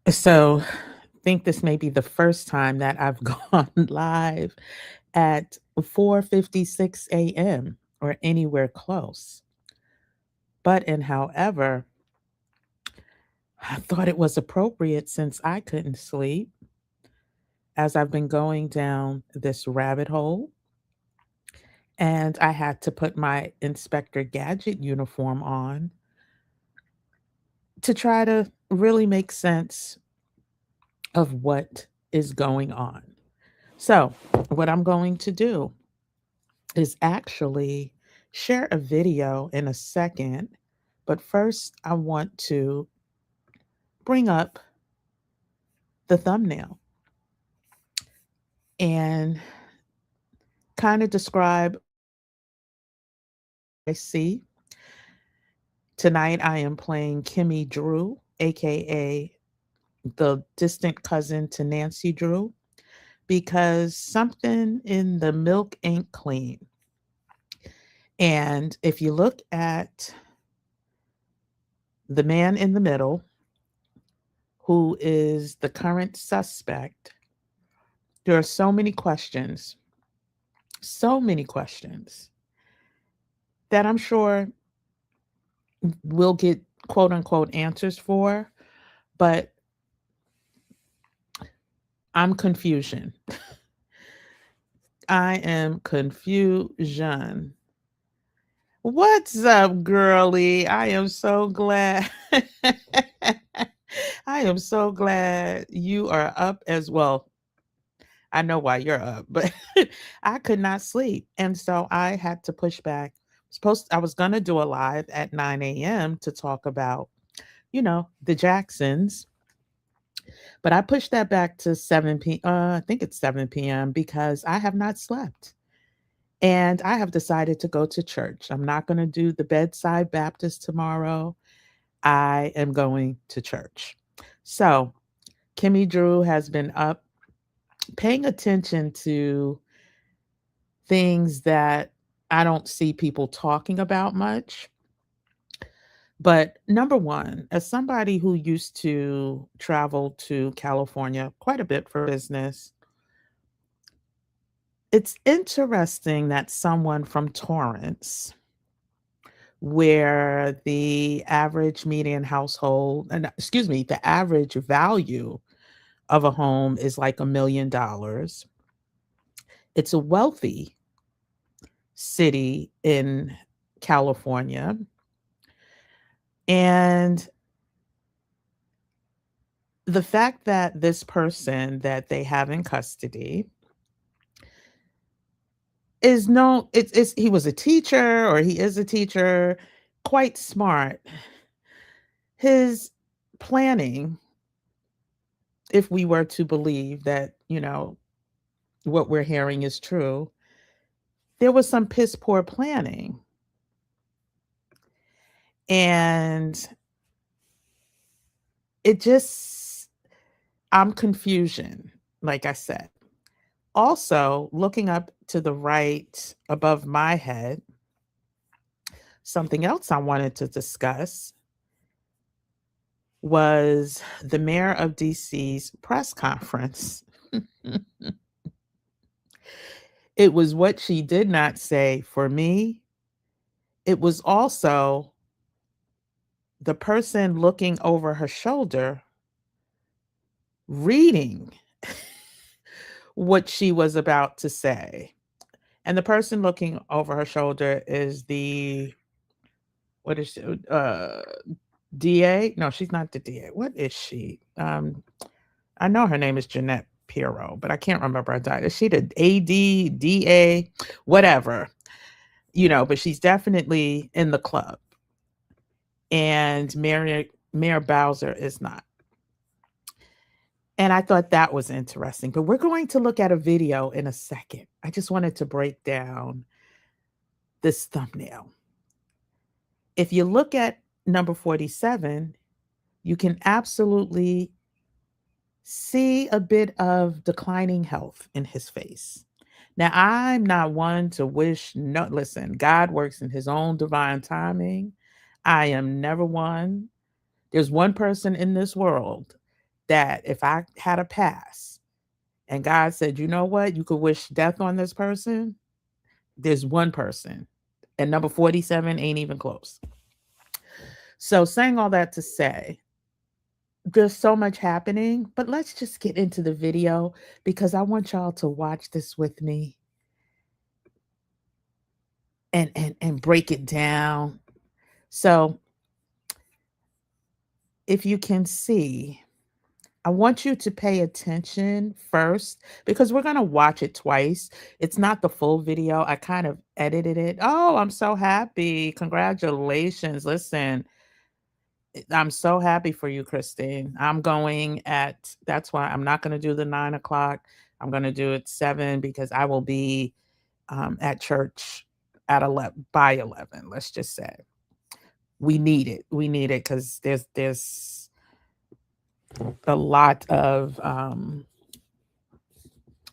So, I think this may be the first time that I've gone live at 4:56 a.m. or anywhere close. But in however, I thought it was appropriate since I couldn't sleep as I've been going down this rabbit hole and I had to put my Inspector Gadget uniform on to try to really make sense of what is going on. So, what I'm going to do is actually share a video in a second. But first, I want to bring up the thumbnail and kind of describe what I see. Tonight, I am playing Kimmy Drew, aka the distant cousin to Nancy Drew, because something in the milk ain't clean. And if you look at the man in the middle, who is the current suspect, there are so many questions that I'm sure we'll get quote unquote answers for, but I'm confusion. I am confusion. What's up, girly? I am so glad. I am so glad you are up as well. I know why you're up, but I could not sleep. And so I had to push back. I was gonna do a live at 9 a.m. to talk about, the Jacksons, but I pushed that back to 7 p. I think it's 7 p.m. because I have not slept. And I have decided to go to church. I'm not gonna do the bedside Baptist tomorrow. I am going to church. So Kimmy Drew has been up paying attention to things that I don't see people talking about much. But number one, as somebody who used to travel to California quite a bit for business, it's interesting that someone from Torrance, where the average median household, and excuse me, the average value of a home is like $1 million. It's a wealthy city in California. And the fact that this person that they have in custody is no, it's he was a teacher or he is a teacher, quite smart. His planning, if we were to believe that, what we're hearing is true, there was some piss poor planning. And it just, I'm confusion, like I said. Also, looking up to the right above my head, something else I wanted to discuss was the mayor of DC's press conference. It was what she did not say for me. It was also the person looking over her shoulder reading what she was about to say. And the person looking over her shoulder is the what is she, DA? No, she's not the DA. What is she? I know her name is Jeanette Pirro, but I can't remember her title. Is she the AD, DA, whatever? But she's definitely in the club. And Mayor Bowser is not. And I thought that was interesting. But we're going to look at a video in a second. I just wanted to break down this thumbnail. If you look at number 47, you can absolutely see a bit of declining health in his face. Now, I'm not one to wish, no, listen, God works in his own divine timing. I am never one. There's one person in this world that if I had a pass and God said, you know what, you could wish death on this person, there's one person. And number 47 ain't even close. So, saying all that to say, there's so much happening, but let's just get into the video because I want y'all to watch this with me and break it down. So, if you can see, I want you to pay attention first because we're going to watch it twice. It's not the full video. I kind of edited it. Oh, I'm so happy. Congratulations. Listen, I'm so happy for you, Christine. I'm going at, that's why I'm not going to do the 9 o'clock. I'm going to do it 7 because I will be at church at 11, by 11, let's just say. We need it. We need it because there's a lot of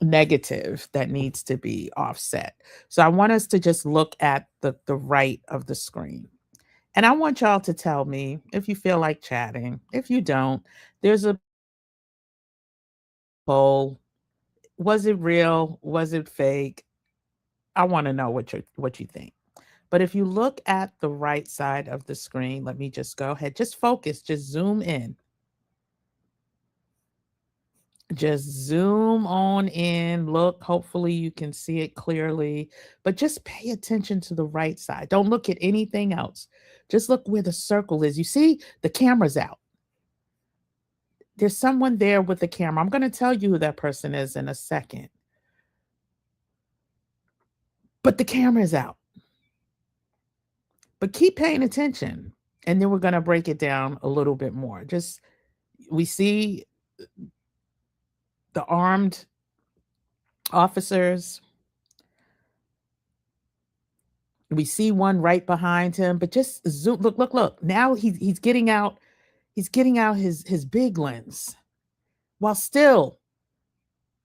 negative that needs to be offset. So I want us to just look at the right of the screen. And I want y'all to tell me if you feel like chatting. If you don't, there's a poll. Was it real? Was it fake? I want to know what you think. But if you look at the right side of the screen, let me just go ahead. Just focus, just zoom in. Just zoom on in, look, hopefully you can see it clearly, but just pay attention to the right side. Don't look at anything else. Just look where the circle is. You see, the camera's out. There's someone there with the camera. I'm going to tell you who that person is in a second. But the camera is out. But keep paying attention. And then we're going to break it down a little bit more. Just, we see the armed officers. We see one right behind him, but just zoom. Look. Now he's getting out. He's getting out his big lens while still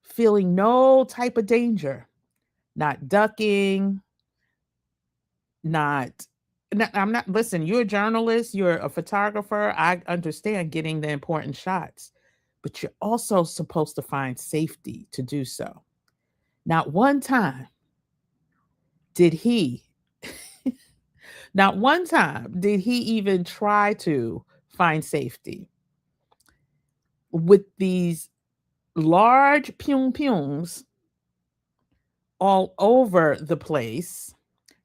feeling no type of danger, not ducking, not. I'm not. Listen, you're a journalist. You're a photographer. I understand getting the important shots, but you're also supposed to find safety to do so. Not one time did he. Not one time did he even try to find safety with these large pyungs all over the place,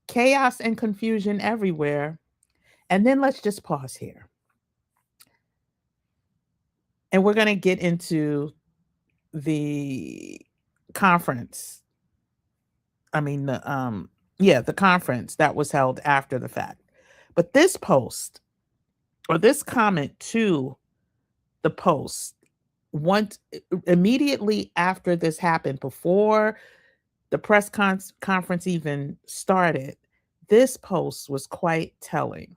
chaos and confusion everywhere. And then let's just pause here. And we're going to get into the conference. I mean, the conference that was held after the fact. But this post or this comment to the post, once immediately after this happened, before the press conference even started, this post was quite telling.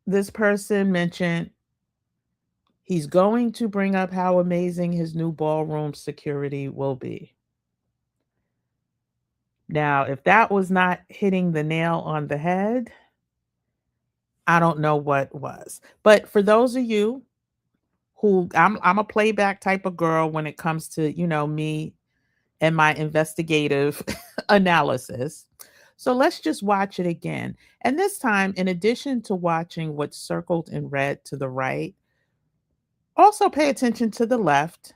This person mentioned he's going to bring up how amazing his new ballroom security will be. Now, if that was not hitting the nail on the head, I don't know what was. But for those of you who I'm a playback type of girl when it comes to, me and my investigative analysis. So let's just watch it again. And this time, in addition to watching what's circled in red to the right, also pay attention to the left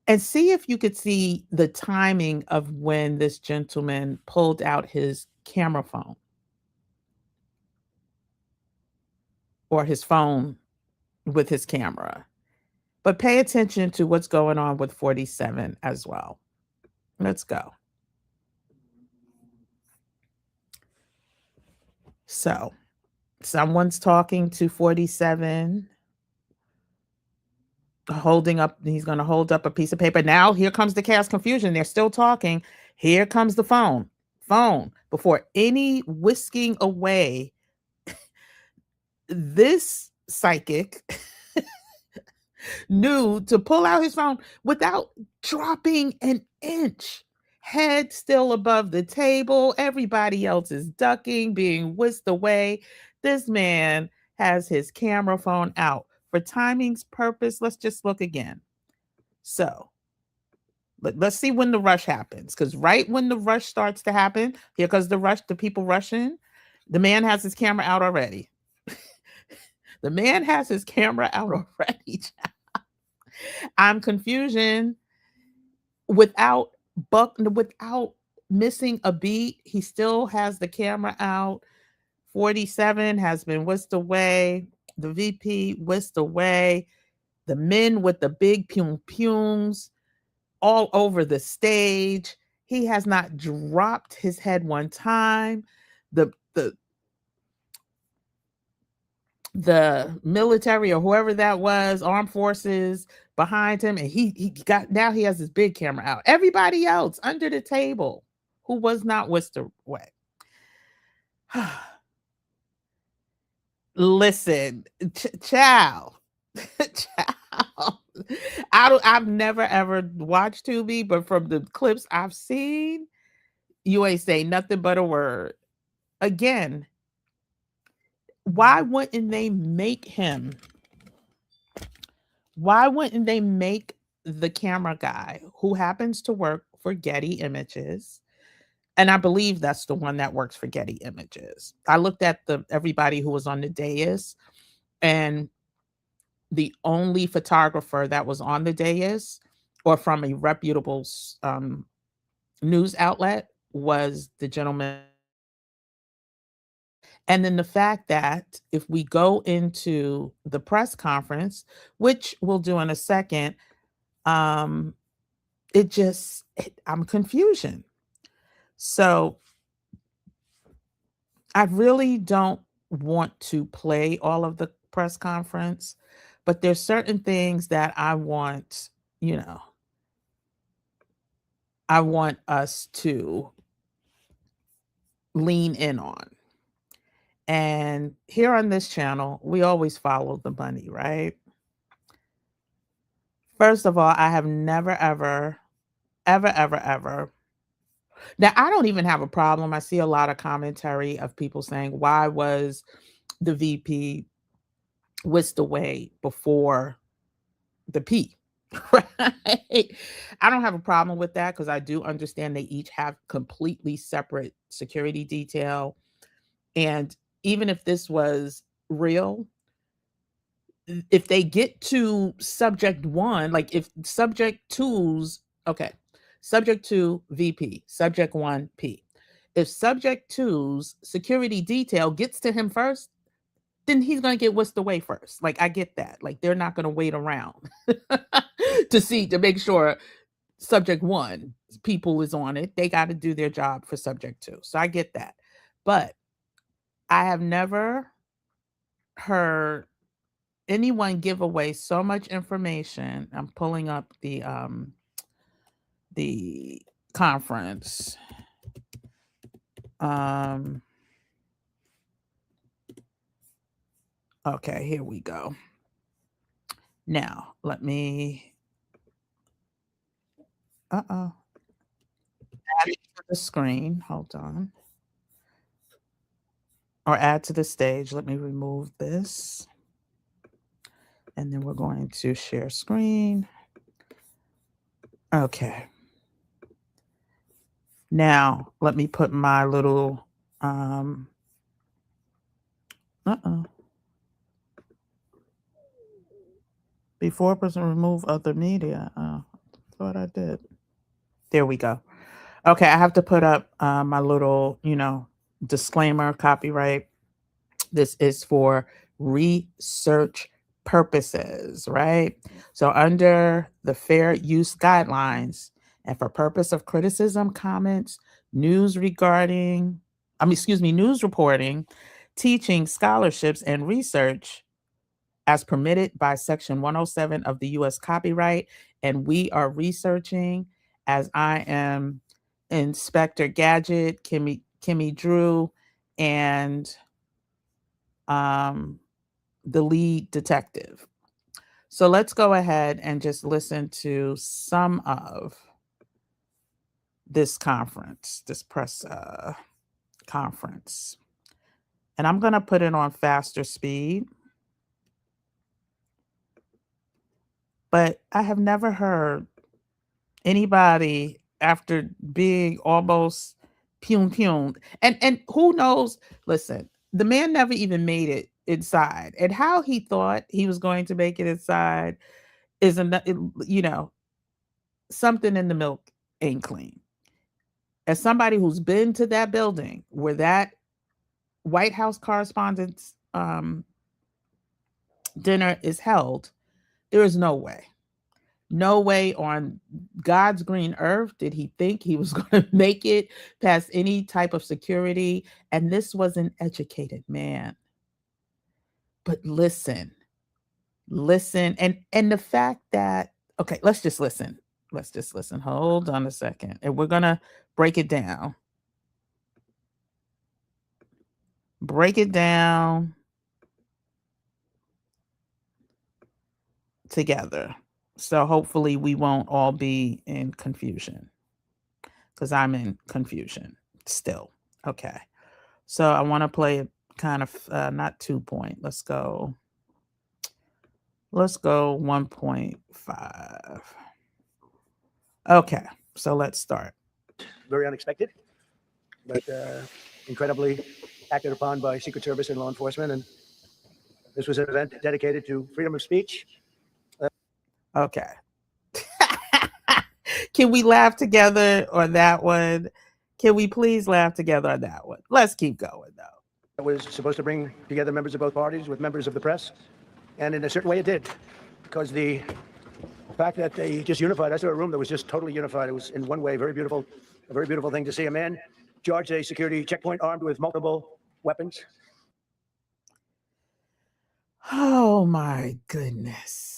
and see if you could see the timing of when this gentleman pulled out his camera phone or his phone with his camera. But pay attention to what's going on with 47 as well. Let's go. So, someone's talking to 47, he's going to hold up a piece of paper. Now, here comes the chaos confusion. They're still talking. Here comes the phone. Before any whisking away, this psychic knew to pull out his phone without dropping an inch. Head still above the table. Everybody else is ducking, being whisked away. This man has his camera phone out. For timing's purpose, let's just look again. So let's see when the rush happens. Because right when the rush starts to happen, here comes the rush, the people rushing, the man has his camera out already. The man has his camera out already. I'm confusion without without missing a beat. He still has the camera out. 47 has been whisked away. The VP whisked away. The men with the big pum pums all over the stage. He has not dropped his head one time. The military or whoever that was, armed forces behind him, and he got, now he has his big camera out. Everybody else under the table who was not whisked away. Listen, child. Child. I've never ever watched Tubi, but from the clips I've seen, you ain't say nothing but a word. Again, why wouldn't they make him? Why wouldn't they make the camera guy who happens to work for Getty Images? And I believe that's the one that works for Getty Images. I looked at everybody who was on the dais, and the only photographer that was on the dais or from a reputable news outlet was the gentleman. And then the fact that if we go into the press conference, which we'll do in a second, um, I'm confusion. So I really don't want to play all of the press conference, but there's certain things that I want, I want us to lean in on. And here on this channel, we always follow the money, right? First of all, I have never, ever, ever, ever, ever. Now, I don't even have a problem. I see a lot of commentary of people saying, why was the VP whisked away before the P? Right? I don't have a problem with that because I do understand they each have completely separate security detail. And even if this was real, if they get to subject one, like if subject two's, okay, subject two VP, subject one P. If subject two's security detail gets to him first, then he's going to get whisked away first. Like, I get that. Like, they're not going to wait around to make sure subject one people is on it. They got to do their job for subject two. So I get that. But I have never heard anyone give away so much information. I'm pulling up the conference. Okay, here we go. Now, let me add it to the screen. Hold on. Or add to the stage. Let me remove this. And then we're going to share screen. Okay. Now, let me put my little before person remove other media. Thought I did. There we go. Okay, I have to put up my little, disclaimer, copyright. This is for research purposes, right? So under the fair use guidelines and for purpose of criticism, comments, news reporting, teaching, scholarships, and research as permitted by Section 107 of the U.S. Copyright. And we are researching, as I am Inspector Gadget, Kimmy Drew, and the lead detective. So let's go ahead and just listen to some of this conference, this press conference. And I'm going to put it on faster speed. But I have never heard anybody after big almost pum. And who knows? Listen, the man never even made it inside. And how he thought he was going to make it inside is something in the milk ain't clean. As somebody who's been to that building where that White House correspondents dinner is held, there is no way. No way on God's green earth did he think he was going to make it past any type of security. And this was an educated man. But listen, and the fact that, okay, let's just listen. Let's just listen. Hold on a second. And we're going to break it down. Break it down together. So hopefully we won't all be in confusion, because I'm in confusion still. Okay. So I want to play it kind of not 2 point. Let's go 1.5. Okay. So let's start. Very unexpected, but incredibly acted upon by Secret Service and law enforcement. And this was an event dedicated to freedom of speech. Okay. Can we laugh together on that one? Can we please laugh together on that one? Let's keep going, though. It was supposed to bring together members of both parties with members of the press. And in a certain way it did, because the fact that they just unified, I saw a room that was just totally unified. It was in one way a very beautiful thing to see. A man charged a security checkpoint armed with multiple weapons. Oh my goodness.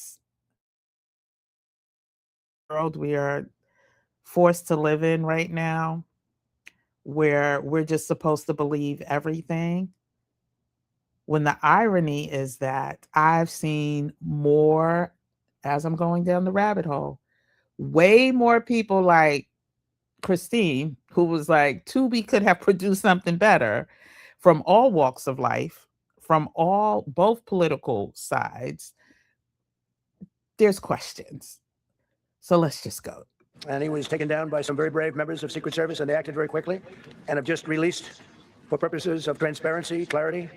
World we are forced to live in right now, where we're just supposed to believe everything, when the irony is that I've seen more, as I'm going down the rabbit hole, way more people like Christine, who was like, Tubi could have produced something better, from all walks of life, from both political sides. There's questions. So let's just go. And he was taken down by some very brave members of Secret Service, and they acted very quickly and have just released, for purposes of transparency, clarity,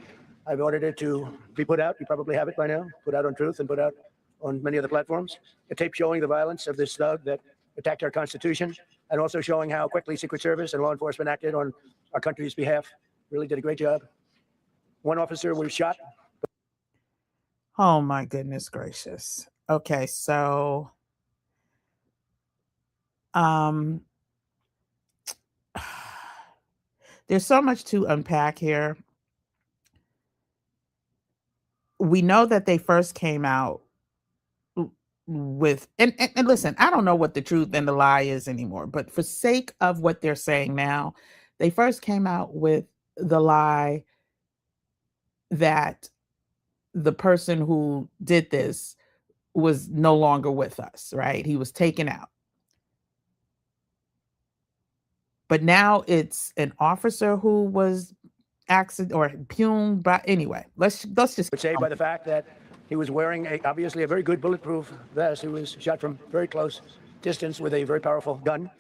I've ordered it to be put out. You probably have it by now, put out on Truth and put out on many other platforms. A tape showing the violence of this thug that attacked our Constitution, and also showing how quickly Secret Service and law enforcement acted on our country's behalf. Really did a great job. One officer was shot. Oh my goodness gracious. Okay, so there's so much to unpack here. We know that they first came out with, and listen, I don't know what the truth and the lie is anymore, but for sake of what they're saying now, they first came out with the lie that the person who did this was no longer with us, right? He was taken out. But now it's an officer who was accident or pumed by. Anyway, let's just say by the fact that he was wearing obviously a very good bulletproof vest. He was shot from very close distance with a very powerful gun,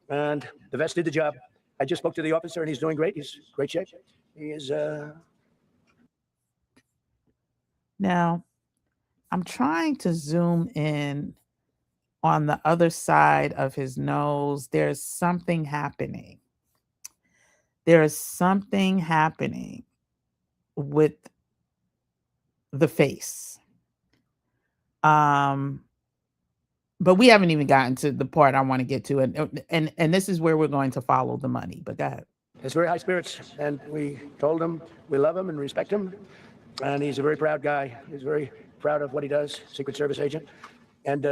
and the vest did the job. I just spoke to the officer, and he's doing great. He's in great shape. He is. Now, I'm trying to zoom in on the other side of his nose. There's something happening. There is something happening with the face. But we haven't even gotten to the part I want to get to. And this is where we're going to follow the money. But go ahead. It's very high spirits. And we told him we love him and respect him. And he's a very proud guy. He's very proud of what he does, Secret Service agent. And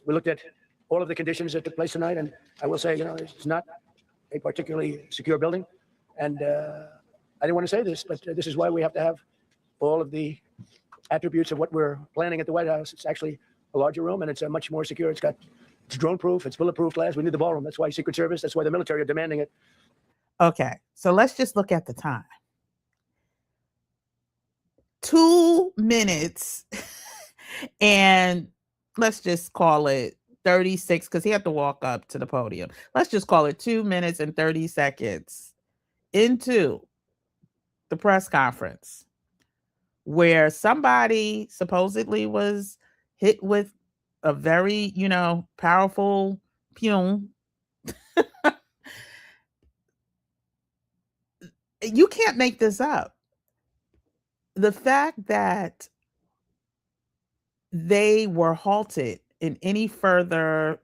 we looked at all of the conditions that took place tonight. And I will say, it's not a particularly secure building. And I didn't want to say this, but this is why we have to have all of the attributes of what we're planning at the White House. It's actually a larger room, and it's much more secure. It's drone proof, it's bulletproof glass. We need the ballroom. That's why Secret Service, that's why the military are demanding it. Okay, so let's just look at the time. 2 minutes and let's just call it 36 because he had to walk up to the podium. Let's just call it 2 minutes and 30 seconds into the press conference where somebody supposedly was hit with a very, powerful pune. You can't make this up. The fact that they were halted in any further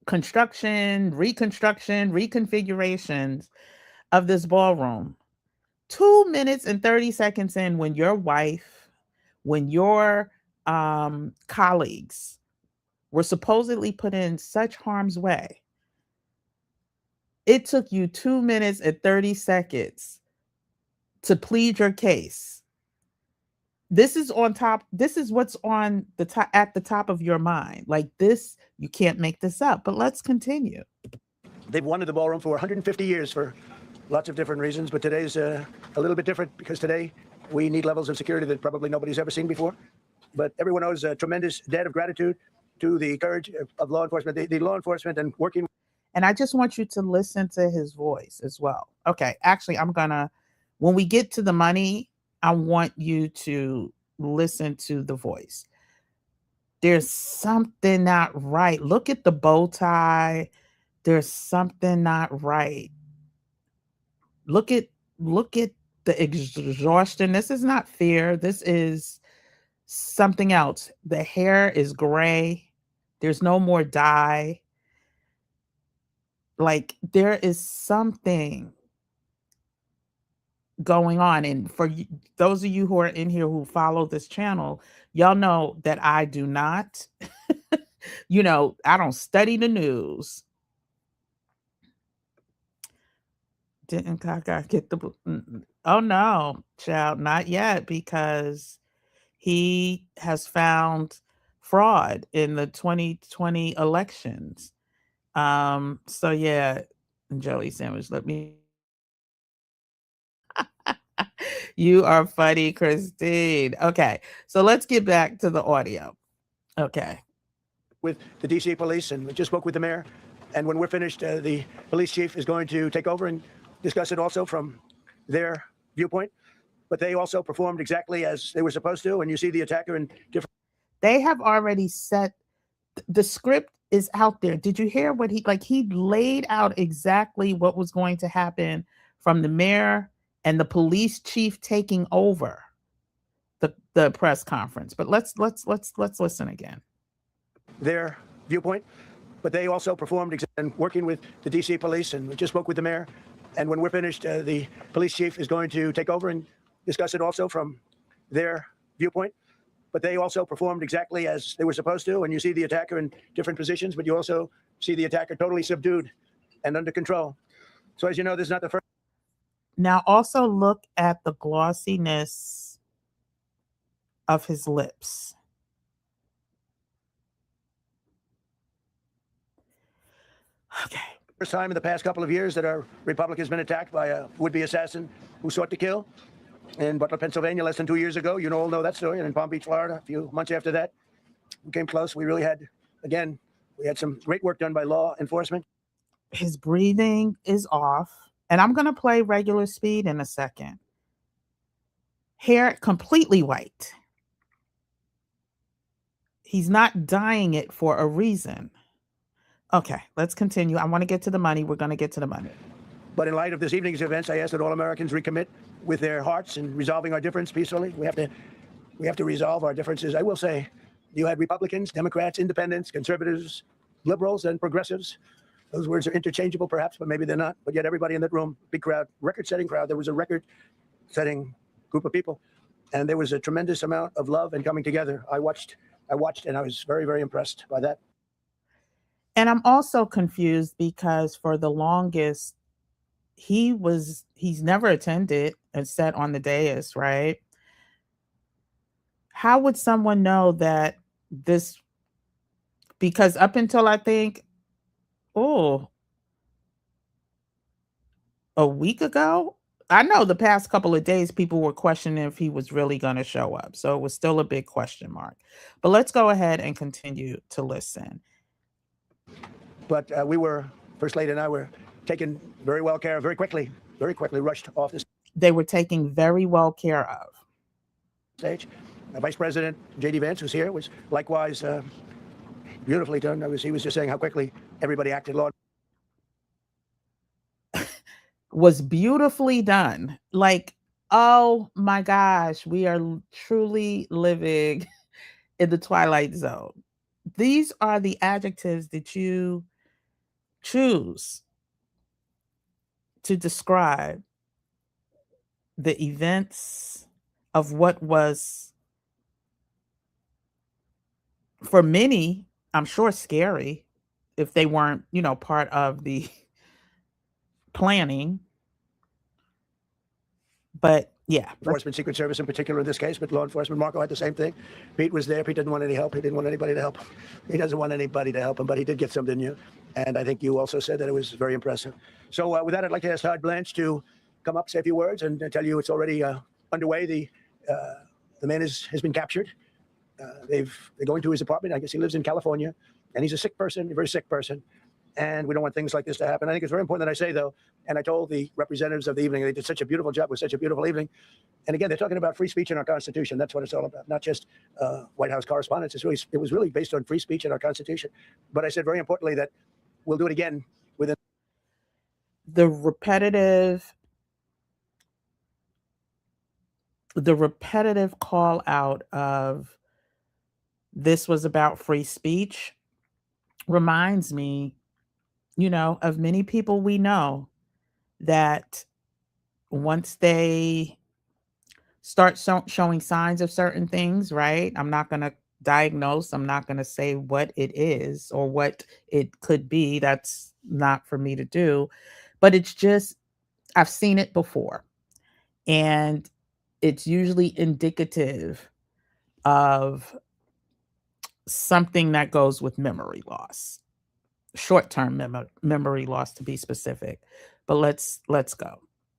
construction, reconstruction, reconfigurations of this ballroom 2 minutes and 30 seconds in, when your wife, when your colleagues were supposedly put in such harm's way, it took you 2 minutes and 30 seconds to plead your case. This is on top. This is what's on the top, at the top of your mind. Like this, you can't make this up. But let's continue. They've wanted the ballroom for 150 years for lots of different reasons, but today's a little bit different because today we need levels of security that probably nobody's ever seen before. But everyone owes a tremendous debt of gratitude to the courage of law enforcement, the law enforcement and working. And I just want you to listen to his voice as well. Okay, actually, when we get to the money, I want you to listen to the voice. There's something not right. Look at the bow tie. There's something not right. Look at the exhaustion. This is not fear. This is something else. The hair is gray. There's no more dye. Like there is something going on. And for those of you who are in here who follow this channel, y'all know that I do not, I don't study the news. Didn't Kaka get the, oh no, child, not yet, because he has found fraud in the 2020 elections. So yeah, Joey Sandwich, let me you are funny, Christine. Okay, so let's get back to the audio. Okay. With the DC police, and we just spoke with the mayor. And when we're finished, the police chief is going to take over and discuss it also from their viewpoint. But they also performed exactly as they were supposed to. And you see the attacker in different. They have already set the script is out there. Did you hear what he laid out exactly what was going to happen from the mayor and the police chief taking over the press conference. But let's listen again. Their viewpoint, but they also performed and working with the DC police, and we just spoke with the mayor. And when we're finished, the police chief is going to take over and discuss it also from their viewpoint. But they also performed exactly as they were supposed to. And you see the attacker in different positions, but you also see the attacker totally subdued and under control. So as you know, this is not the first. Now also look at the glossiness of his lips. Okay. First time in the past couple of years that our republic has been attacked by a would-be assassin who sought to kill. In Butler, Pennsylvania, less than 2 years ago. You all know that story. And in Palm Beach, Florida, a few months after that, we came close. We really had, again, we had some great work done by law enforcement. His breathing is off. And I'm going to play regular speed in a second. Hair completely white. He's not dyeing it for a reason. Okay, let's continue. I want to get to the money. We're going to get to the money. But in light of this evening's events, I ask that all Americans recommit with their hearts in resolving our difference peacefully. We have to resolve our differences. I will say, you had Republicans, Democrats, independents, conservatives, liberals, and progressives. Those words are interchangeable, perhaps, but maybe they're not. But yet everybody in that room, big crowd, record-setting crowd. There was a record-setting group of people, and there was a tremendous amount of love and coming together. I watched, and I was very, very impressed by that. And I'm also confused because for the longest, he's never attended and sat on the dais, right? How would someone know that this, because up until I think, a week ago, I know the past couple of days people were questioning if he was really going to show up. So it was still a big question mark. But let's go ahead and continue to listen. But we were, First Lady and I were taken very well care of very quickly rushed off the They were taken very well care of. stage. Vice President J.D. Vance, who's here, was likewise beautifully done. He was just saying how quickly everybody acted. Law Was beautifully done. Like, oh my gosh, we are truly living in the twilight zone. These are the adjectives that you choose to describe the events of what was, for many, I'm sure, scary if they weren't, part of the planning. But yeah, enforcement, Secret Service in particular in this case, but law enforcement. Marco had the same thing. Pete was there. Pete didn't want any help. He didn't want anybody to help. He doesn't want anybody to help him, but he did get some, didn't you? And I think you also said that it was very impressive. So with that, I'd like to ask Todd Blanche to come up, say a few words, and tell you it's already underway. The man has been captured. They're going to his apartment. I guess he lives in California, and he's a sick person, a very sick person. And we don't want things like this to happen. I think it's very important that I say, though, and I told the representatives of the evening, they did such a beautiful job with such a beautiful evening. And again, they're talking about free speech in our Constitution. That's what it's all about, not just White House correspondence. It was really based on free speech in our Constitution. But I said very importantly that we'll do it again within the repetitive call out of this was about free speech reminds me, of many people we know that once they start showing signs of certain things, right? I'm not going to diagnose, I'm not going to say what it is or what it could be. That's not for me to do. But it's just, I've seen it before. And it's usually indicative of something that goes with memory loss, short-term memory loss to be specific. But let's go.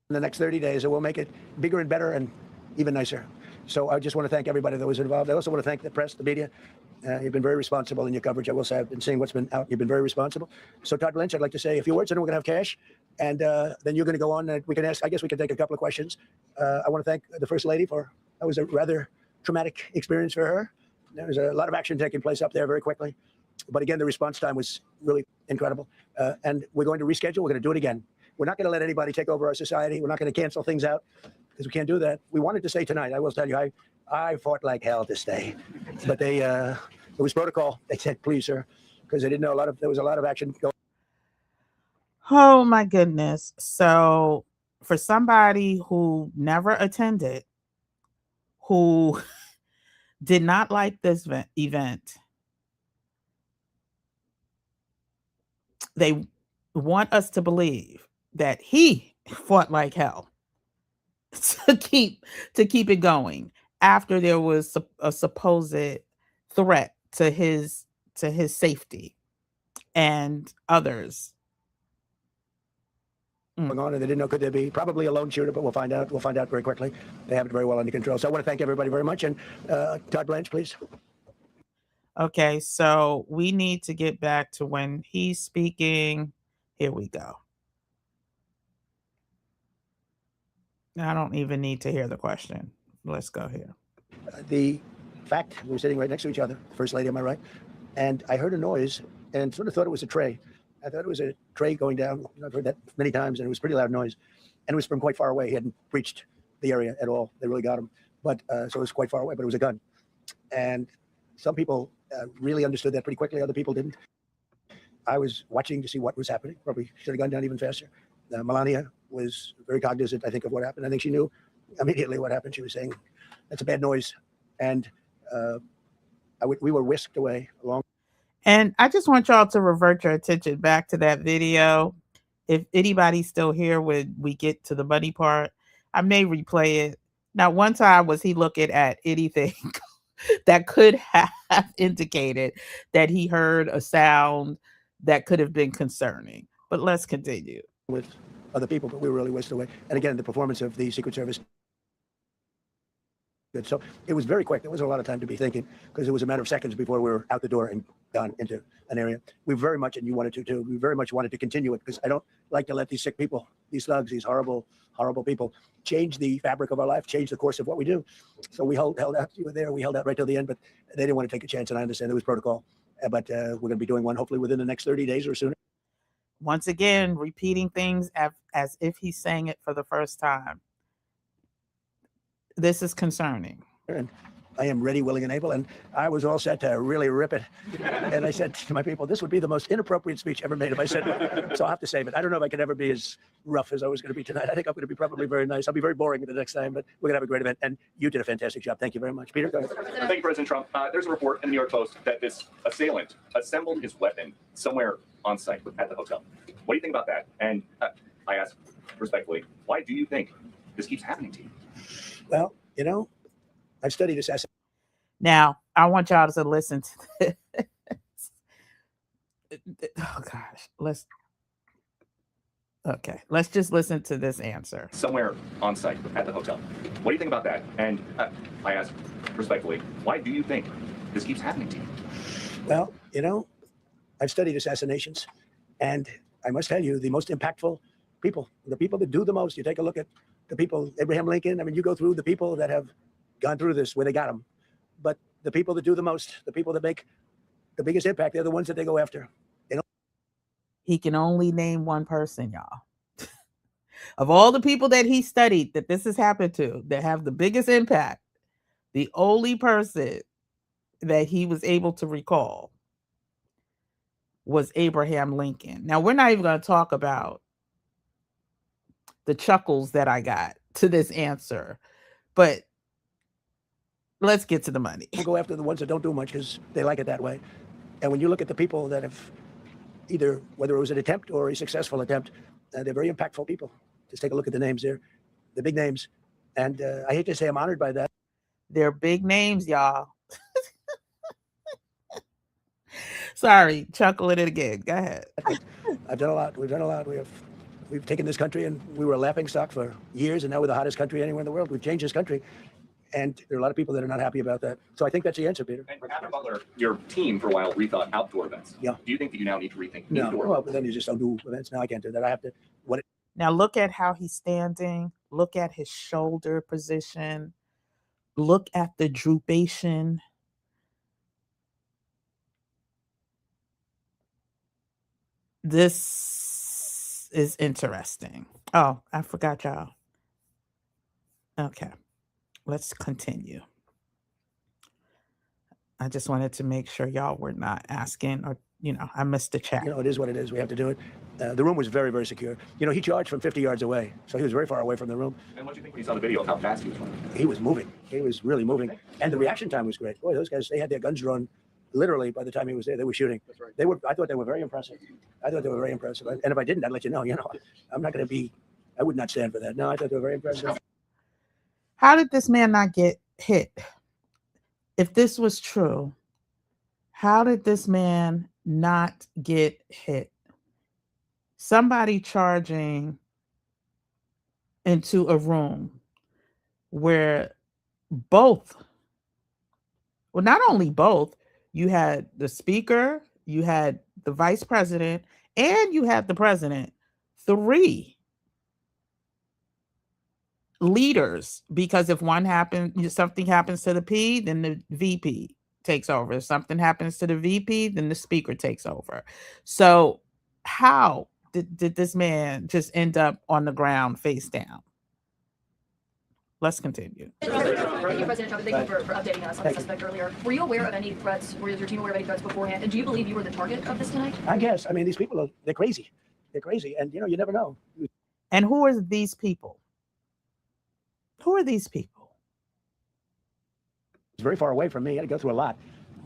in the next 30 days, and we'll make it bigger and better and even nicer. So I just want to thank everybody that was involved. I also want to thank the press, the media. You've been very responsible in your coverage. I will say I've been seeing what's been out. You've been very responsible. So Todd Lynch, I'd like to say a few words, and then we're going to have cash. And then you're going to go on, and we can ask, I guess we can take a couple of questions. I want to thank the First Lady that was a rather traumatic experience for her. There was a lot of action taking place up there very quickly. But again, the response time was really incredible. And we're going to reschedule. We're going to do it again. We're not going to let anybody take over our society. We're not going to cancel things out because we can't do that. We wanted to stay tonight. I will tell you, I fought like hell to stay. But it was protocol. They said, please, sir, because they didn't know there was a lot of action going. Oh my goodness. So for somebody who never attended, who did not like this event, they want us to believe that he fought like hell to keep it going after there was a supposed threat to his safety and others. Going on, and they didn't know could there be probably a lone shooter, but we'll find out. We'll find out very quickly. They have it very well under control. So I want to thank everybody very much. And Todd Blanche, please. Okay, so we need to get back to when he's speaking. Here we go. I don't even need to hear the question. Let's go here. The fact we were sitting right next to each other, First Lady on my right, and I heard a noise and sort of thought it was a tray. I thought it was a tray going down. I've heard that many times, and it was a pretty loud noise. And it was from quite far away. He hadn't breached the area at all. They really got him. But so it was quite far away, but it was a gun. And some people really understood that pretty quickly. Other people didn't. I was watching to see what was happening. Probably should have gone down even faster. Melania was very cognizant, I think, of what happened. I think she knew immediately what happened. She was saying, that's a bad noise. And we were whisked away along. And I just want y'all to revert your attention back to that video. If anybody's still here when we get to the money part, I may replay it. Now, one time was he looking at anything that could have indicated that he heard a sound that could have been concerning. But let's continue. With other people, but we were really whisked away. And again, the performance of the Secret Service. Good. So it was very quick. There wasn't a lot of time to be thinking because it was a matter of seconds before we were out the door and gone into an area. We very much, and you wanted to too, we very much wanted to continue it because I don't like to let these sick people, these thugs, these horrible, horrible people change the fabric of our life, change the course of what we do. So we held out. You were there. We held out right till the end, but they didn't want to take a chance. And I understand there was protocol, but we're going to be doing one hopefully within the next 30 days or sooner. Once again, repeating things as if he's saying it for the first time. This is concerning. And I am ready, willing, and able. And I was all set to really rip it. And I said to my people, this would be the most inappropriate speech ever made if I said it. So I'll have to save it. I don't know if I can ever be as rough as I was going to be tonight. I think I'm going to be probably very nice. I'll be very boring the next time, but we're going to have a great event. And you did a fantastic job. Thank you very much. Peter, go ahead. Thank you, President Trump. There's a report in the New York Post that this assailant assembled his weapon somewhere on site at the hotel. What do you think about that? And I ask respectfully, why do you think this keeps happening to you? Well, you know, I've studied assassination. Now, I want y'all to listen to this. Oh, gosh. Let's just listen to this answer. Somewhere on site at the hotel. What do you think about that? And I ask respectfully, why do you think this keeps happening to you? Well, you know, I've studied assassinations, and I must tell you, the most impactful people, the people that do the most, you take a look at the people, Abraham Lincoln, I mean, you go through the people that have gone through this where they got them. But the people that do the most, the people that make the biggest impact, they're the ones that they go after. You know? He can only name one person, y'all. Of all the people that he studied that this has happened to, that have the biggest impact, the only person that he was able to recall was Abraham Lincoln. Now, we're not even going to talk about the chuckles that I got to this answer, but let's get to the money. We'll go after the ones that don't do much because they like it that way. And when you look at the people that have either, whether it was an attempt or a successful attempt, they're very impactful people. Just take a look at the names there, the big names. And I hate to say I'm honored by that. They're big names, y'all. Sorry, chuckling it again. Go ahead. I've done a lot. We've done a lot. We've taken this country, and we were a laughingstock for years, and now we're the hottest country anywhere in the world. We've changed this country. And there are a lot of people that are not happy about that. So I think that's the answer, Peter. And for Captain Butler, your team for a while rethought outdoor events. Yeah. Do you think that you now need to rethink No. indoor? Well, but then you just don't do events. Now I can't do that. I have to. Now look at how he's standing. Look at his shoulder position. Look at the droopation. This is interesting. Oh, I forgot y'all. Okay, let's continue. I just wanted to make sure y'all were not asking, or, I missed the chat. It is what it is. We have to do it. The room was very, very secure. He charged from 50 yards away, so he was very far away from the room. And what do you think when you saw the video of how fast he was running? He was moving. He was really moving. And the reaction time was great. Boy, those guys, they had their guns drawn. Literally, by the time he was there, they were shooting. That's right. I thought they were very impressive. And if I didn't, I'd let you know. I'm not going to be, I would not stand for that. No, I thought they were very impressive. How did this man not get hit? If this was true, how did this man not get hit? Somebody charging into a room where not only both, you had the speaker, you had the vice president, and you had the president. 3 leaders, because if something happens to the P, then the VP takes over. If something happens to the VP, then the speaker takes over. So how did this man just end up on the ground face down? Let's continue. Thank you, President Trump. Thank you for updating us on the suspect earlier. Were you aware of any threats? Was your team aware of any threats beforehand? And do you believe you were the target of this tonight? I guess. I mean, these people, they're crazy. They're crazy. And, you never know. And who are these people? Who are these people? It's very far away from me. I had to go through a lot.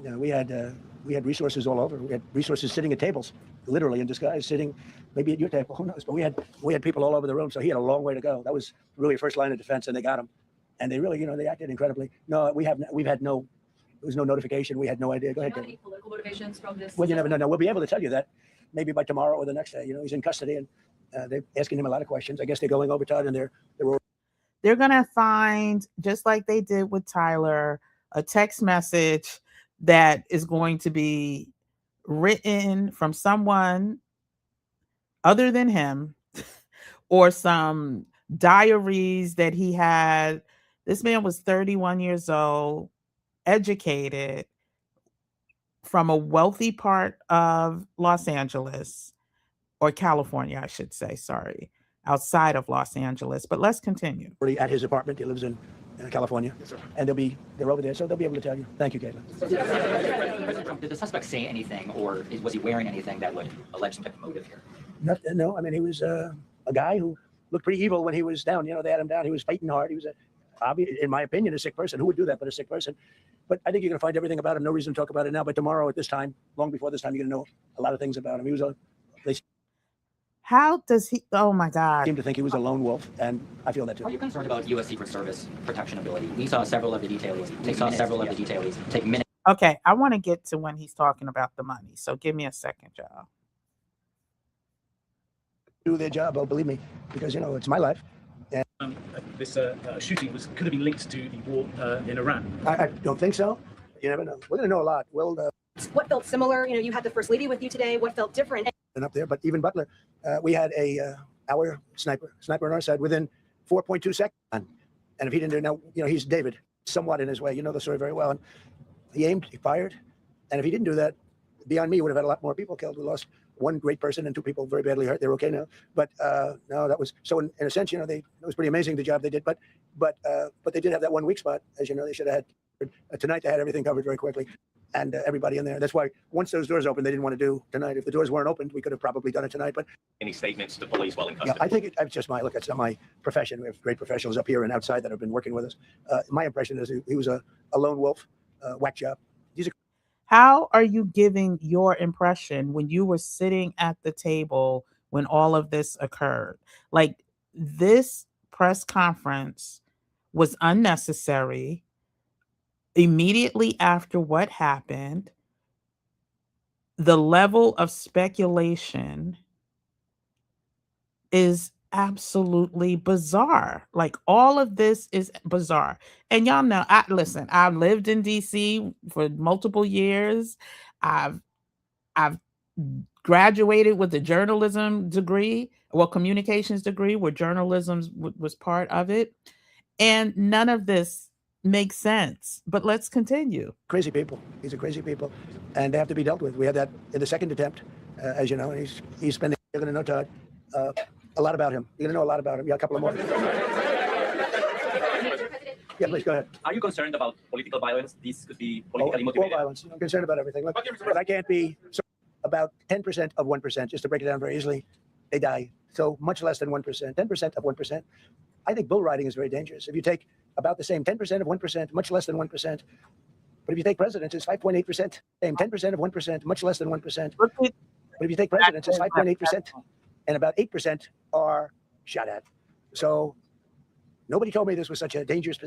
We had resources all over. We had resources sitting at tables, literally in disguise, sitting maybe at your table. Who knows? But we had people all over the room. So he had a long way to go. That was really a first line of defense, and they got him. And they really, they acted incredibly. No, there was no notification. We had no idea. Go ahead. Do you have any political motivations from this? Well, you never know. No, we'll be able to tell you that maybe by tomorrow or the next day. He's in custody, They're asking him a lot of questions. I guess they're going over Todd, and they're They're going to find, just like they did with Tyler, a text message that is going to be written from someone other than him or some diaries that he had. This man was 31 years old, educated, from a wealthy part of Los Angeles, or California, I should say, sorry, outside of Los Angeles. But let's continue. already at his apartment. He lives in California. Yes, and they're over there, so they'll be able to tell you. Thank you, Caitlin. President Trump, did the suspect say anything, or was he wearing anything that would allege some type of motive here? No, I mean, he was a guy who looked pretty evil when he was down. They had him down. He was fighting hard. He was, in my opinion, a sick person. Who would do that but a sick person? But I think you're going to find everything about him. No reason to talk about it now. But tomorrow at this time, long before this time, you're going to know a lot of things about him. They How does he? Oh my God. seem to think he was a lone wolf, and I feel that too. Are you concerned about U.S. Secret Service protection ability? We saw several of the detailees take minutes. Okay, I want to get to when he's talking about the money. So give me a second, y'all. Do their job, oh, believe me, because it's my life. This shooting could have been linked to the war in Iran. I don't think so. You never know. We're going to know a lot. We'll What felt similar? You had the First Lady with you today. What felt different? up there, but even Butler, we had our sniper on our side within 4.2 seconds. And if he didn't do now, he's David, somewhat in his way. You know the story very well. And he aimed, he fired, and if he didn't do that, beyond me, would have had a lot more people killed. We lost one great person and two people very badly hurt. They're okay now, but no, that was so. In a sense, it was pretty amazing the job they did. But they did have that one weak spot, as you know. They should have had tonight. They had everything covered very quickly, and everybody in there. That's why once those doors opened, they didn't want to do tonight. If the doors weren't opened, we could have probably done it tonight. But Any statements to police while in yeah, custody? I think it's just it's not my profession. We have great professionals up here and outside that have been working with us. My impression is he was a lone wolf, whack job. How are you giving your impression when you were sitting at the table when all of this occurred? Like, this press conference was unnecessary. Immediately after what happened, the level of speculation is absolutely bizarre. Like, all of this is bizarre. And y'all know, listen, I've lived in DC for multiple years. I've graduated with a journalism degree, well, communications degree, where journalism was part of it. And none of this makes sense. But let's continue. Crazy people. These are crazy people, and they have to be dealt with. We had that in the second attempt, as you know, and he's spending. You're going to know, Todd, a lot about him. You're going to know a lot about him. You got a couple of more. Yeah, please go ahead. Are you concerned about political violence? This could be politically All motivated. violence. I'm concerned about everything. Look, but I can't be about 10% of 1%. Just to break it down very easily, they die. So much less than 1%. 10% of 1%. I think bull riding is very dangerous. If you take about the same 10% of 1%, much less than 1%. But if you take presidents, it's 5.8%. Same 10% of 1%, much less than 1%. But if you take presidents, it's 5.8%. And about 8% are shot at. So nobody told me this was such a dangerous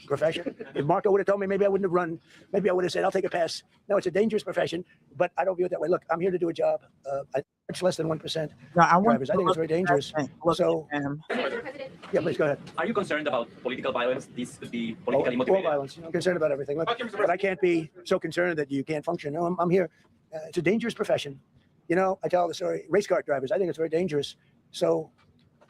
profession. If Marco would have told me, maybe I wouldn't have run. Maybe I would have said, I'll take a pass. No, it's a dangerous profession, but I don't view it that way. Look, I'm here to do a job. Much less than 1% drivers. I think it's very dangerous. So, yeah, please go ahead. Are you concerned about political violence? This could be politically All motivated. violence. I'm concerned about everything. Look, but I can't be so concerned that you can't function. No, I'm here. It's a dangerous profession. I tell the story. Race car drivers, I think it's very dangerous. So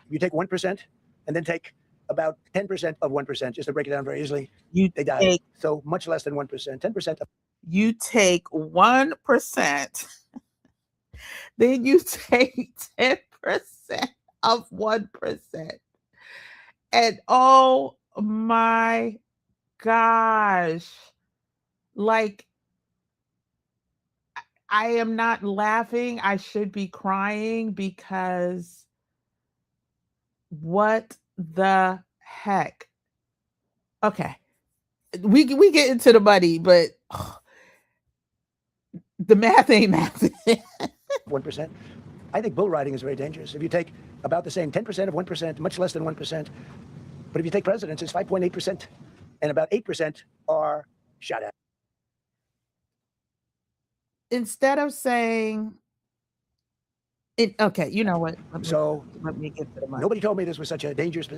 you take 1% and then take about 10% of 1%, just to break it down very easily, they die. So much less than 1%, 10%. You take 1%, then you take 10% of 1%. And oh my gosh, like, I am not laughing. I should be crying, because what the heck? Okay. We get into the money, but the math ain't math. 1%. I think bull riding is very dangerous. If you take about the same 10% of 1%, much less than 1%. But if you take presidents, it's 5.8%. And about 8% are shot at. Instead of saying, Okay, you know what? So Let me get to the money. nobody told me this was such a dangerous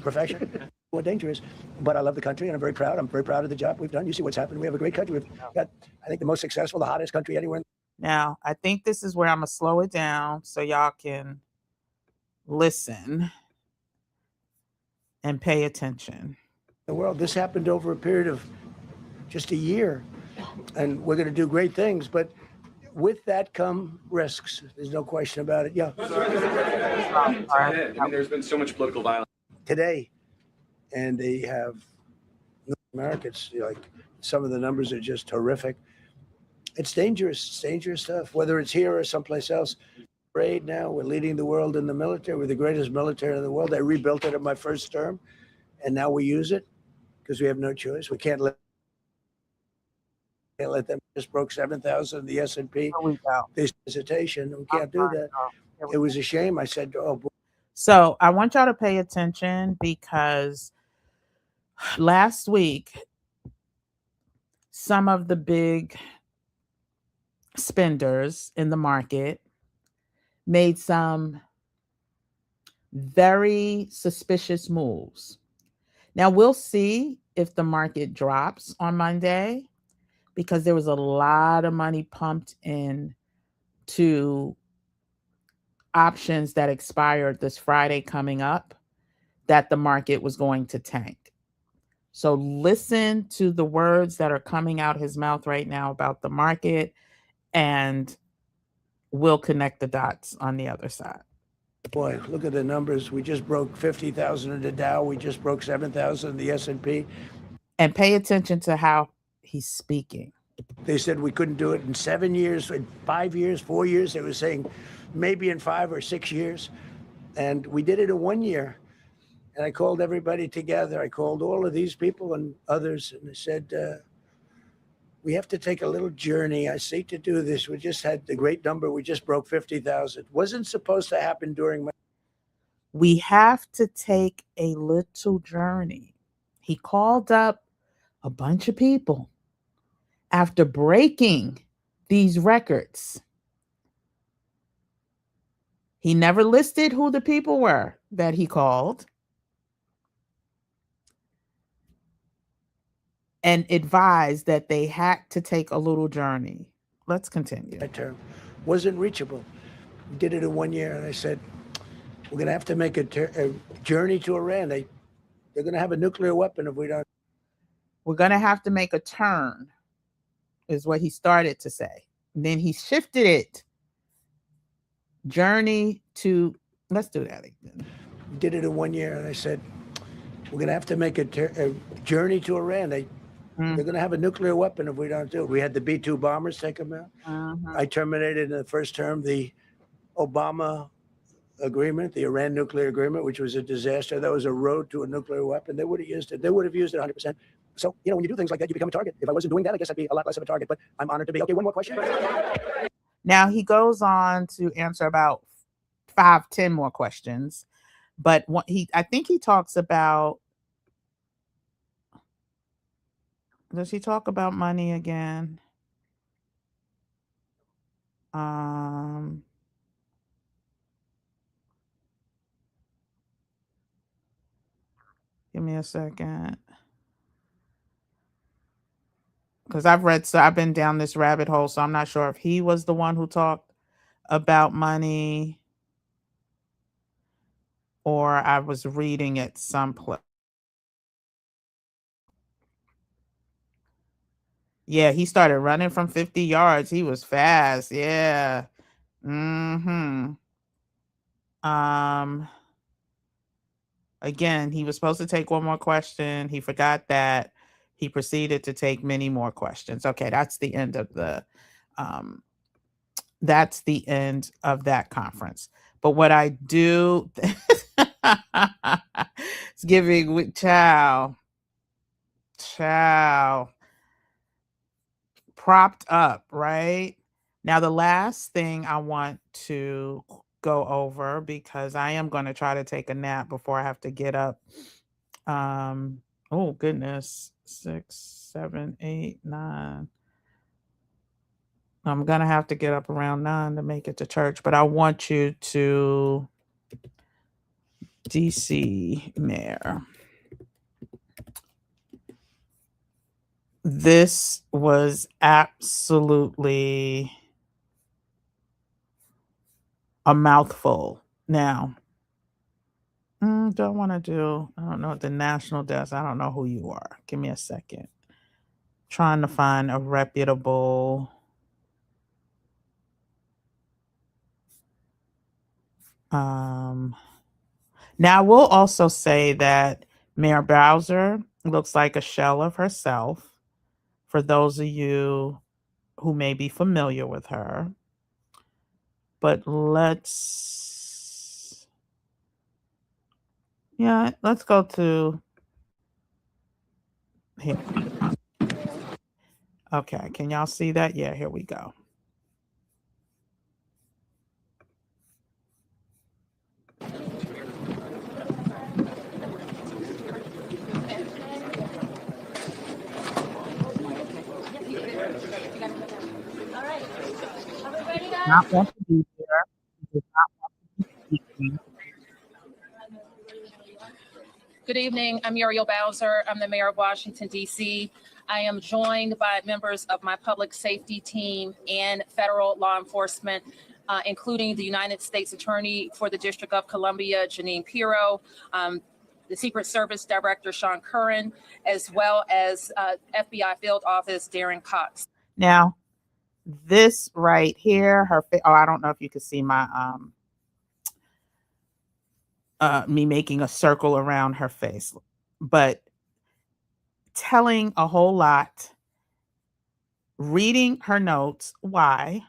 profession. What dangerous, but I love the country and I'm very proud. I'm very proud of the job we've done. You see what's happened. We have a great country. We've got, I think, the most successful, the hottest country anywhere. Now, I think this is where I'm going to slow it down so y'all can listen and pay attention. The world. This happened over a period of just a year, and we're going to do great things. But with that come risks. There's no question about it. Yeah. I mean, there's been so much political violence Today, and they have Americans. Like some of the numbers are just horrific. It's dangerous. It's dangerous stuff. Whether it's here or someplace else. Afraid now. We're leading the world in the military. We're the greatest military in the world. I rebuilt it in my first term, and now we use it because we have no choice. We can't let them. Just broke 7,000 in the S&P. This hesitation. We can't do that. It was a shame. I said, oh, boy. So I want y'all to pay attention because last week, some of the big spenders in the market made some very suspicious moves. Now we'll see if the market drops on Monday because there was a lot of money pumped in to options that expired this Friday coming up that the market was going to tank. So listen to the words that are coming out his mouth right now about the market, and we'll connect the dots on the other side. Boy, look at the numbers. We just broke 50,000 in the Dow. We just broke 7,000 in the S&P. And pay attention to how he's speaking. They said we couldn't do it in 7 years, in 5 years, 4 years. They were saying maybe in 5 or 6 years. And we did it in 1 year. And I called everybody together. I called all of these people and others. And I said, we have to take a little journey. I say to do this. We just had the great number. We just broke 50,000. Wasn't supposed to happen during my. We have to take a little journey. He called up a bunch of people after breaking these records. He never listed who the people were that he called and advised that they had to take a little journey. Let's continue. That term wasn't reachable. We did it in 1 year. And I said, we're going to have to make a journey to Iran. They're going to have a nuclear weapon if we don't. We're going to have to make a turn, is what he started to say. And then he shifted it. Journey to, let's do that again. We did it in 1 year. And I said, we're going to have to make a journey to Iran. They're going to have a nuclear weapon if we don't do it. We had the B-2 bombers take them out. I terminated in the first term the Obama agreement, the Iran nuclear agreement, which was a disaster. That was a road to a nuclear weapon. They would have used it. They would have used it 100%. So, when you do things like that, you become a target. If I wasn't doing that, I guess I'd be a lot less of a target. But I'm honored to be. Okay, one more question. Now he goes on to answer about 5-10 more questions. But I think he talks about, does he talk about money again? Give me a second. Because I've been down this rabbit hole, so I'm not sure if he was the one who talked about money or I was reading it someplace. Yeah, he started running from 50 yards. He was fast. Yeah. Again, he was supposed to take one more question. He forgot that. He proceeded to take many more questions. Okay, that's the end of that conference. But what I do it's giving with chow propped up, right? Now, the last thing I want to go over, because I am going to try to take a nap before I have to get up. Oh, goodness. 6, 7, 8, 9. I'm gonna have to get up around 9 to make it to church, but I want you to DC mayor. This was absolutely a mouthful. Now, don't want to do, I don't know, the national desk. I don't know who you are. Give me a second. Trying to find a reputable now we'll also say that Mayor Bowser looks like a shell of herself for those of you who may be familiar with her. But let's go to here. Okay, can y'all see that? Yeah, here we go. Not want to be here. Does not want to be speaking. Good evening. I'm Muriel Bowser. I'm the mayor of Washington, D.C. I am joined by members of my public safety team and federal law enforcement, including the United States Attorney for the District of Columbia, Janine Pirro, the Secret Service Director, Sean Curran, as well as FBI Field Office, Darren Cox. Now, this right here, I don't know if you can see my me making a circle around her face, but telling a whole lot, reading her notes, why,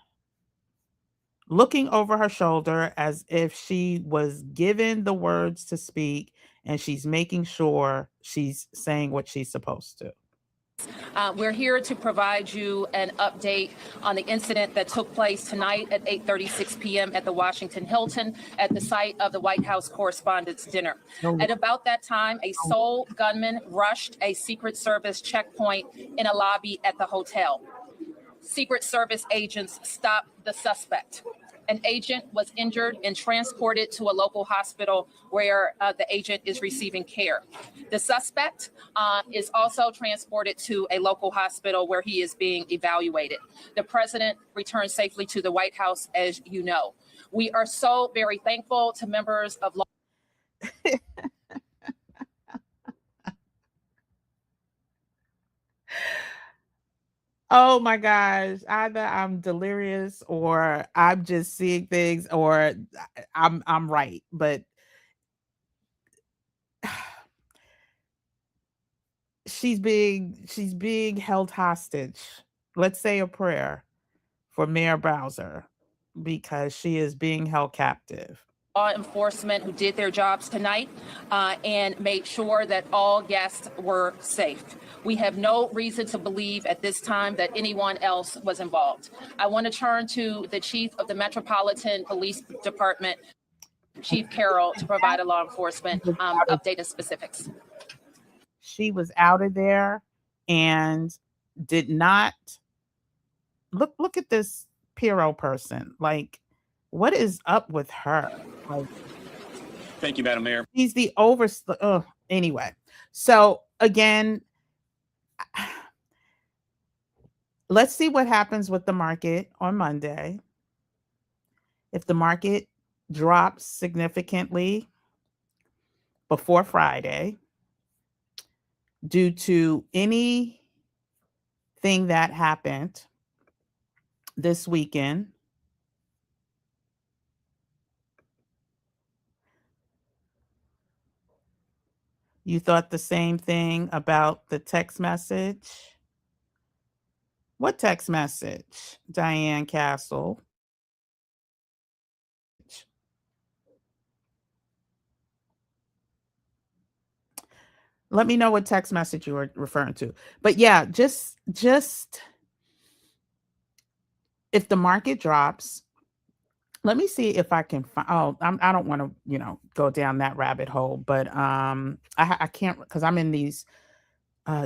looking over her shoulder as if she was given the words to speak and she's making sure she's saying what she's supposed to. We're here to provide you an update on the incident that took place tonight at 8:36 p.m. at the Washington Hilton at the site of the White House Correspondents' Dinner. At about that time, a sole gunman rushed a Secret Service checkpoint in a lobby at the hotel. Secret Service agents stopped the suspect. An agent was injured and transported to a local hospital where the agent is receiving care. The suspect is also transported to a local hospital where he is being evaluated. The president returned safely to the White House, as you know. We are so very thankful to members of law. Oh my gosh. Either I'm delirious or I'm just seeing things or I'm right. But she's being held hostage. Let's say a prayer for Mayor Bowser because she is being held captive. Law enforcement who did their jobs tonight and made sure that all guests were safe. We have no reason to believe at this time that anyone else was involved. I want to turn to the chief of the Metropolitan Police Department, Chief Carroll, to provide a law enforcement update and specifics. She was out of there and did not look at this Pirro person. Like, what is up with her? Like, thank you, Madam Mayor. He's the anyway. So again, let's see what happens with the market on Monday. If the market drops significantly before Friday due to anything that happened this weekend, you thought the same thing about the text message? What text message, Diane Castle? Let me know what text message you were referring to. But yeah, just if the market drops, let me see if I can find. Oh, I don't want to, go down that rabbit hole. But I can't because I'm in these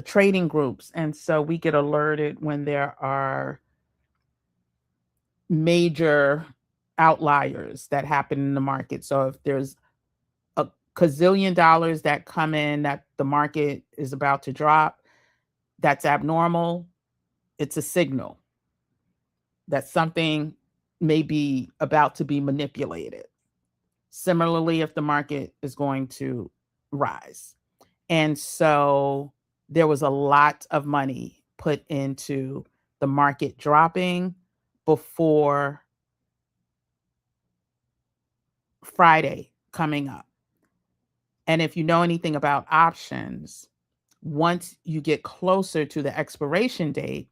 trading groups, and so we get alerted when there are major outliers that happen in the market. So if there's a gazillion dollars that come in that the market is about to drop, that's abnormal. It's a signal that something may be about to be manipulated. Similarly, if the market is going to rise. And so there was a lot of money put into the market dropping before Friday coming up. And if you know anything about options, once you get closer to the expiration date,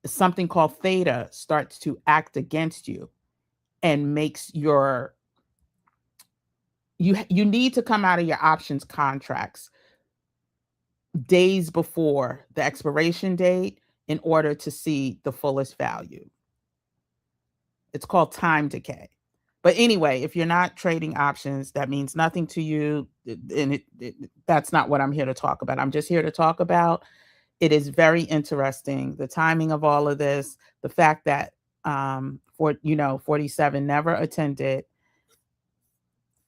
something called theta starts to act against you and makes your you need to come out of your options contracts days before the expiration date in order to see the fullest value. It's called time decay. But anyway, if you're not trading options, that means nothing to you. And that's not what I'm here to talk about. I'm just here to talk about it is very interesting, the timing of all of this, the fact that 47 never attended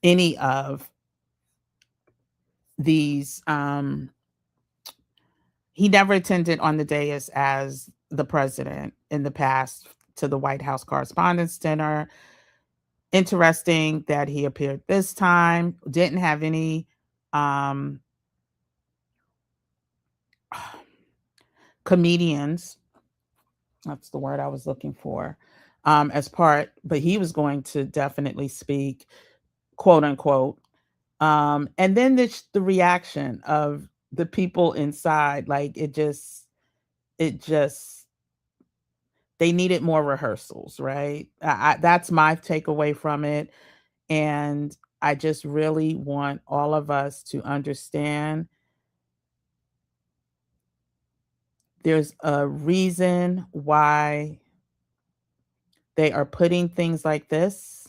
any of these. He never attended on the dais as the president in the past to the White House Correspondents' Dinner. Interesting that he appeared this time, didn't have any comedians, that's the word I was looking for, as part, but he was going to definitely speak, quote unquote. And then the reaction of the people inside, like it just, they needed more rehearsals, right? That's my takeaway from it. And I just really want all of us to understand there's a reason why they are putting things like this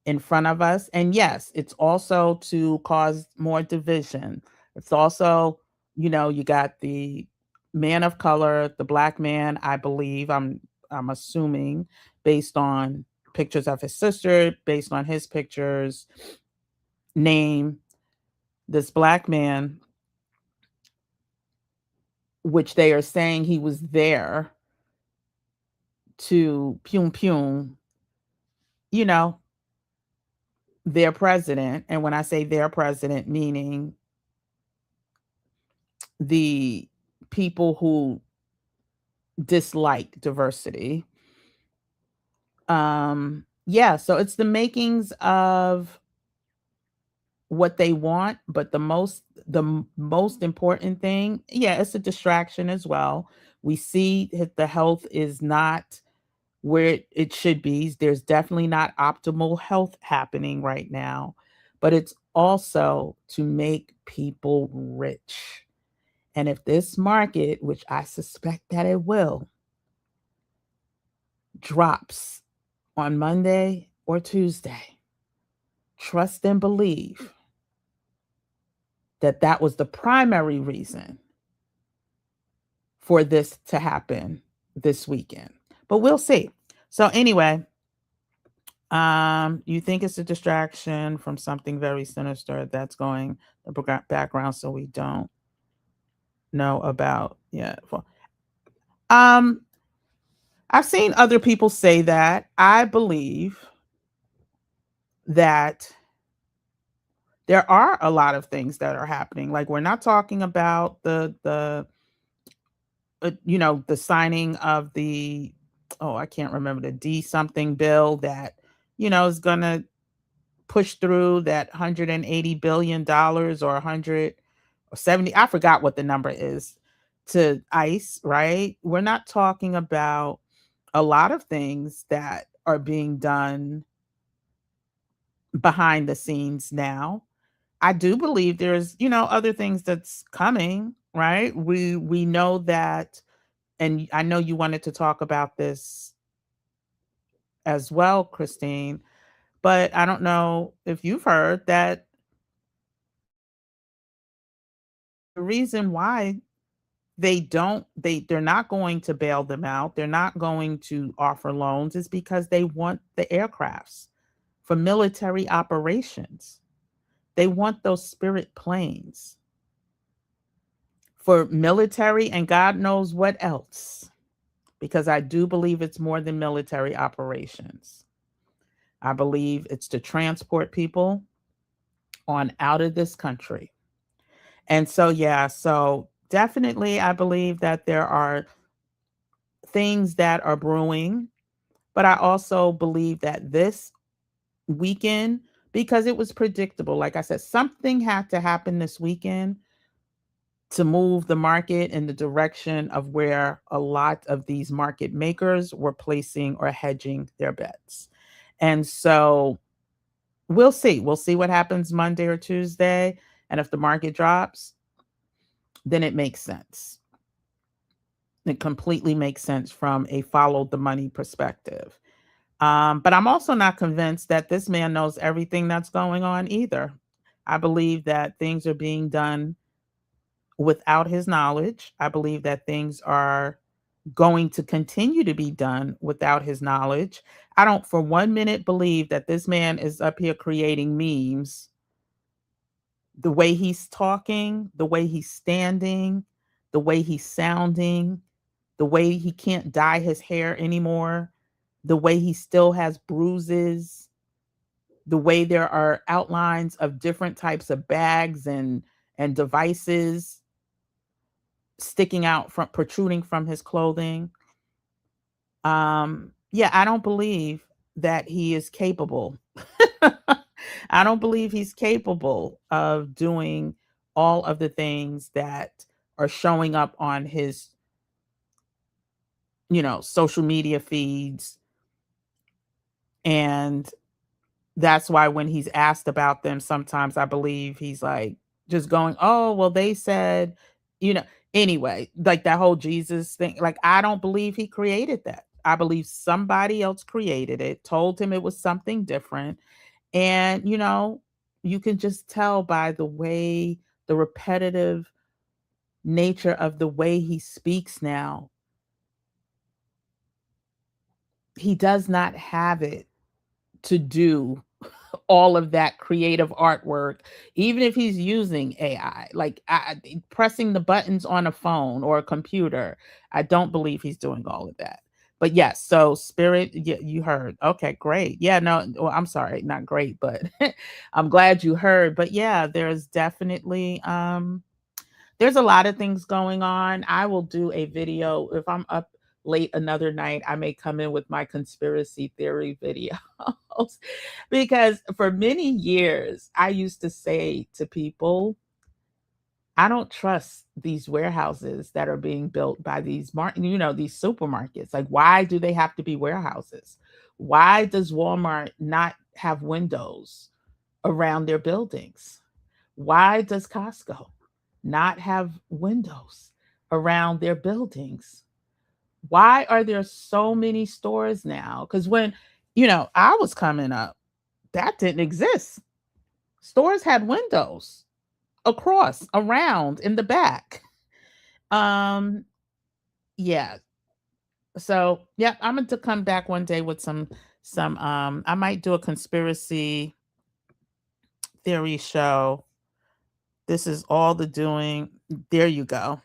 in front of us. And yes, it's also to cause more division. It's also, you got the man of color, the black man, I believe, I'm assuming, based on pictures of his sister, based on his pictures, name, this black man, which they are saying he was there to pum, their president. And when I say their president, meaning the people who dislike diversity. Yeah, so it's the makings of what they want, but the most important thing, yeah, it's a distraction as well. We see that the health is not where it should be. There's definitely not optimal health happening right now, but it's also to make people rich. And if this market, which I suspect that it will, drops on Monday or Tuesday, trust and believe that that was the primary reason for this to happen this weekend. But we'll see. So anyway, you think it's a distraction from something very sinister that's going the background, so we don't know about. Yeah. I've seen other people say that. I believe that there are a lot of things that are happening. Like, we're not talking about the the signing of the, oh, I can't remember, the D something bill that is going to push through that $180 billion or 170, I forgot what the number is, to ICE, right? We're not talking about a lot of things that are being done behind the scenes now. I do believe there's, other things that's coming, right? We know that, and I know you wanted to talk about this as well, Christine, but I don't know if you've heard that the reason why they're not going to bail them out. They're not going to offer loans. Is because they want the aircrafts for military operations. They want those Spirit planes for military and God knows what else, because I do believe it's more than military operations. I believe it's to transport people on out of this country. And so, yeah, so definitely I believe that there are things that are brewing, but I also believe that this weekend, because it was predictable, like I said, something had to happen this weekend to move the market in the direction of where a lot of these market makers were placing or hedging their bets. And so we'll see. We'll see what happens Monday or Tuesday. And if the market drops, then it makes sense. It completely makes sense from a follow the money perspective. But I'm also not convinced that this man knows everything that's going on either. I believe that things are being done without his knowledge. I believe that things are going to continue to be done without his knowledge. I don't for 1 minute believe that this man is up here creating memes. The way he's talking, the way he's standing, the way he's sounding, the way he can't dye his hair anymore, the way he still has bruises, the way there are outlines of different types of bags and devices sticking out from protruding from his clothing. Yeah, I don't believe that he is capable. I don't believe he's capable of doing all of the things that are showing up on his, social media feeds. And that's why when he's asked about them, sometimes I believe he's like just going, "Oh, well, they said, you know, anyway, like that whole Jesus thing. Like, I don't believe he created that. I believe somebody else created it, told him it was something different. And, you can just tell by the repetitive nature of the way he speaks now, he does not have it to do all of that creative artwork, even if he's using AI, like pressing the buttons on a phone or a computer. I don't believe he's doing all of that. But yes, so Spirit, you heard. Okay, great. Yeah, no, well, I'm sorry, not great, but I'm glad you heard. But yeah, there's a lot of things going on. I will do a video if I'm up late another night. I may come in with my conspiracy theory videos because for many years I used to say to people, I don't trust these warehouses that are being built by these supermarkets. Like, why do they have to be warehouses? Why does Walmart not have windows around their buildings? Why does Costco not have windows around their buildings? Why are there so many stores now? Because when, I was coming up, that didn't exist. Stores had windows across, around, in the back. Um, yeah. So yeah, I'm going to come back one day with some I might do a conspiracy theory show. This is all the doing. There you go.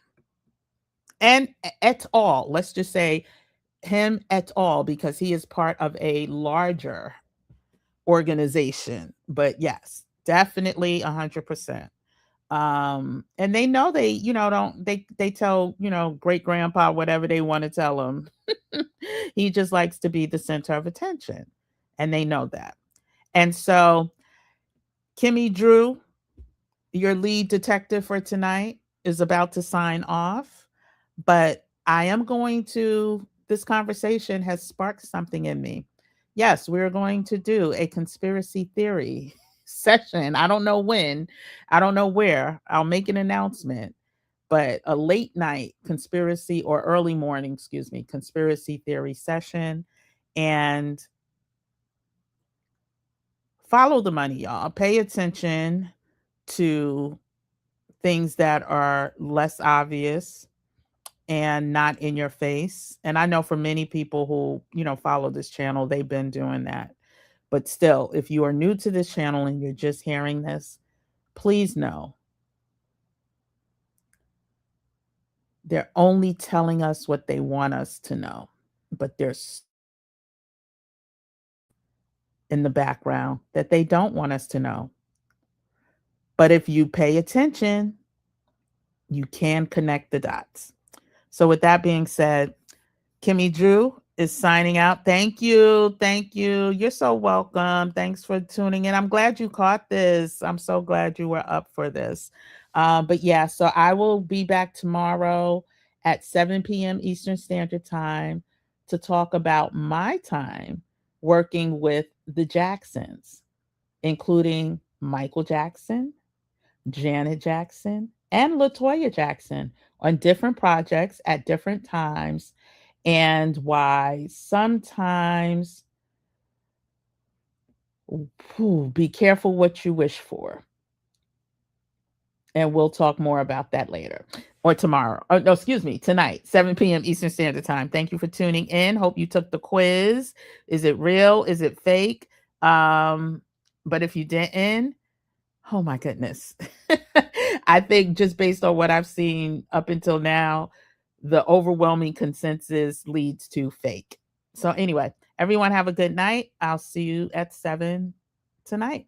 And et al. Let's just say him et al. Because he is part of a larger organization. But yes, definitely 100%. And they know don't they tell, great grandpa whatever they want to tell him. He just likes to be the center of attention. And they know that. And so Kimmy Drew, your lead detective for tonight, is about to sign off, but I am going to, this conversation has sparked something in me. Yes, we're going to do a conspiracy theory session. I don't know when, I don't know where. I'll make an announcement, but a late night conspiracy or early morning, excuse me, conspiracy theory session. And follow the money, y'all. Pay attention to things that are less obvious. and not in your face. And I know for many people who, follow this channel, they've been doing that. But still, if you are new to this channel and you're just hearing this, please know they're only telling us what they want us to know. But there's in the background that they don't want us to know. But if you pay attention, you can connect the dots. So with that being said, Kimmy Drew is signing out. Thank you. Thank you. You're so welcome. Thanks for tuning in. I'm glad you caught this. I'm so glad you were up for this. But yeah, so I will be back tomorrow at 7 p.m. Eastern Standard Time to talk about my time working with the Jacksons, including Michael Jackson, Janet Jackson, and LaToya Jackson on different projects at different times, and why sometimes be careful what you wish for. And we'll talk more about that later or tomorrow. Oh, no, excuse me, tonight, 7 p.m. Eastern Standard Time. Thank you for tuning in. Hope you took the quiz. Is it real? Is it fake? But if you didn't, oh my goodness. I think just based on what I've seen up until now, the overwhelming consensus leads to fake. So anyway, everyone have a good night. I'll see you at 7 tonight.